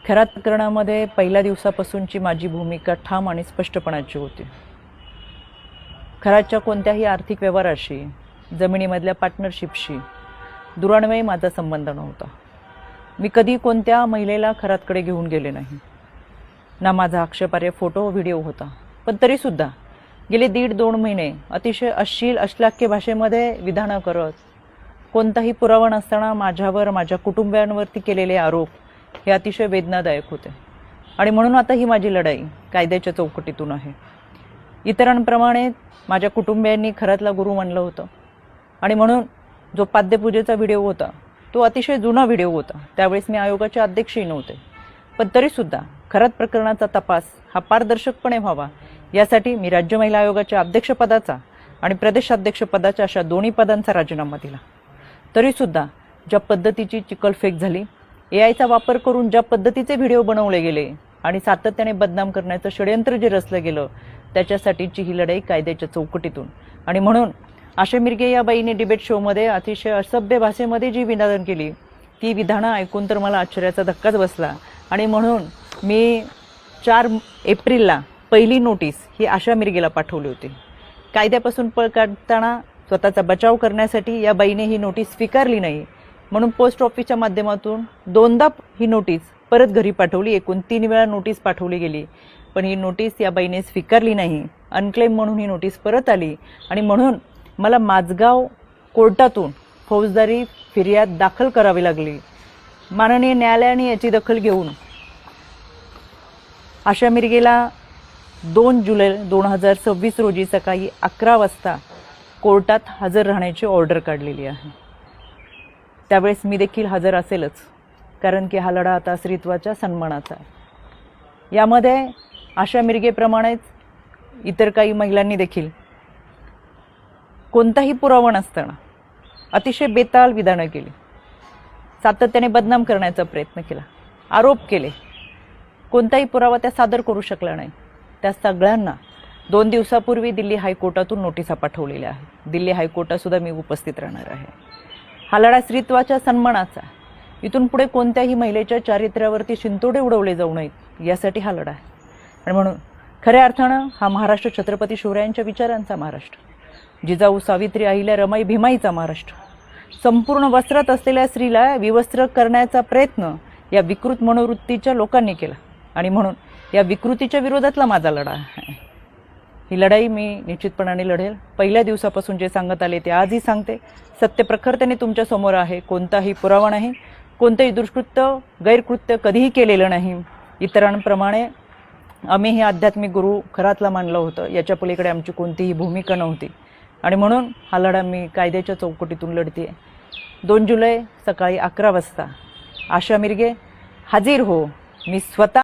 खरात प्रकरणामध्ये पहिल्या दिवसापासूनची माझी भूमिका ठाम आणि स्पष्टपणाची होती। खरातच्या कोणत्याही आर्थिक व्यवहाराशी, जमिनीमधल्या पार्टनरशिपशी दुरान्वये माझा संबंध नव्हता। मी कधी कोणत्या महिलेला खरातकडे घेऊन गेले नाही, ना माझा आक्षेपार्ह फोटो व्हिडिओ होता। पण तरीसुद्धा गेले 1.5-2 महिने अतिशय अश्लील अश्लाघ्य भाषेमध्ये विधानं करत, कोणताही पुरावा नसताना माझ्यावर माझ्या कुटुंबियांवरती केलेले आरोप हे अतिशय वेदनादायक होते। आणि म्हणून आता ही माझी लढाई कायद्याच्या चौकटीतून आहे। इतरांप्रमाणे माझ्या कुटुंबियांनी खरातला गुरु मानलं होतं आणि म्हणून जो पाद्यपूजेचा व्हिडिओ होता तो अतिशय जुना व्हिडिओ होता। त्यावेळेस मी आयोगाचे अध्यक्षही नव्हते, पण तरीसुद्धा खरात प्रकरणाचा तपास हा पारदर्शकपणे व्हावा यासाठी मी राज्य महिला आयोगाच्या अध्यक्षपदाचा आणि प्रदेशाध्यक्षपदाच्या अशा दोन्ही पदांचा राजीनामा दिला। तरीसुद्धा ज्या पद्धतीची चिखलफेक झाली, एआयचा वापर करून ज्या पद्धतीचे व्हिडिओ बनवले गेले आणि सातत्याने बदनाम करण्याचं षडयंत्र जे रचलं गेलं, त्याच्यासाठीची ही लढाई कायद्याच्या चौकटीतून। आणि म्हणून आशा मिरगे या बाईने डिबेट शोमध्ये अतिशय असभ्य भाषेमध्ये जी विधानं केली, ती विधानं ऐकून तर मला आश्चर्याचा धक्काच बसला। आणि म्हणून मी 4 एप्रिलला पहिली नोटीस ही आशा मिरगेला पाठवली होती। कायद्यापासून पळ काढताना स्वतःचा बचाव करण्यासाठी या बाईने ही नोटीस स्वीकारली नाही, म्हणून पोस्ट ऑफिसच्या माध्यमातून 2दा ही नोटीस परत घरी पाठवली। एकूण 3 वेळा नोटीस पाठवली गेली, पण ही नोटीस या बाईने स्वीकारली नाही। अनक्लेम म्हणून ही नोटीस परत आली आणि म्हणून मला माझगाव कोर्टातून फौजदारी फिर्याद दाखल करावी लागली। माननीय न्यायालयाने याची दखल घेऊन आशा मिरगेला 2 जुलै 2026 रोजी सकाळी 11 वाजता कोर्टात हजर राहण्याची ऑर्डर काढलेली आहे। त्यावेळेस मी देखील हजर असेलच, कारण की हा लढा आता स्त्रीत्वाच्या सन्मानाचा आहे। यामध्ये आशा मिरगेप्रमाणेच इतर काही महिलांनी देखील कोणताही पुरावा नसताना अतिशय बेताल विधानं केली, सातत्याने बदनाम करण्याचा प्रयत्न केला, आरोप केले। कोणताही पुरावा त्या सादर करू शकला नाही। त्या सगळ्यांना 2 दिवसापूर्वी दिल्ली हायकोर्टातून नोटिसा पाठवलेल्या आहेत। दिल्ली हायकोर्टात सुद्धा मी उपस्थित राहणार आहे। हा लढा स्त्रीत्वाच्या सन्मानाचा, इथून पुढे कोणत्याही महिलेच्या चारित्र्यावरती शिंतोडे उडवले जाऊ नयेत यासाठी हा लढा आहे। आणि म्हणून खऱ्या अर्थानं हा महाराष्ट्र छत्रपती शिवरायांच्या विचारांचा महाराष्ट्र, जिजाऊ सावित्री अहिल्या रमाई भीमाईचा महाराष्ट्र। संपूर्ण वस्त्रात असलेल्या स्त्रीला विवस्त्र करण्याचा प्रयत्न या विकृत मनोवृत्तीच्या लोकांनी केला आणि म्हणून या विकृतीच्या विरोधातला माझा लढा आहे। ही लढाई मी निश्चितपणाने लढेल। पहिल्या दिवसापासून जे सांगत आले ते आजही सांगते। सत्य प्रखरतेने तुमच्या समोर आहे। कोणताही पुरावा नाही, कोणतेही दुष्कृत्य गैरकृत्य कधीही केलेलं नाही। इतरांप्रमाणे आम्ही हे आध्यात्मिक गुरु खरातला मानलं होतं, याच्या पलीकडे आमची कोणतीही भूमिका नव्हती। आणि म्हणून हा लढा मी कायद्याच्या चौकटीतून लढते। 2 जुलै सकाळी 11 वाजता आशा मिरगे हाजीर हो। मी स्वतः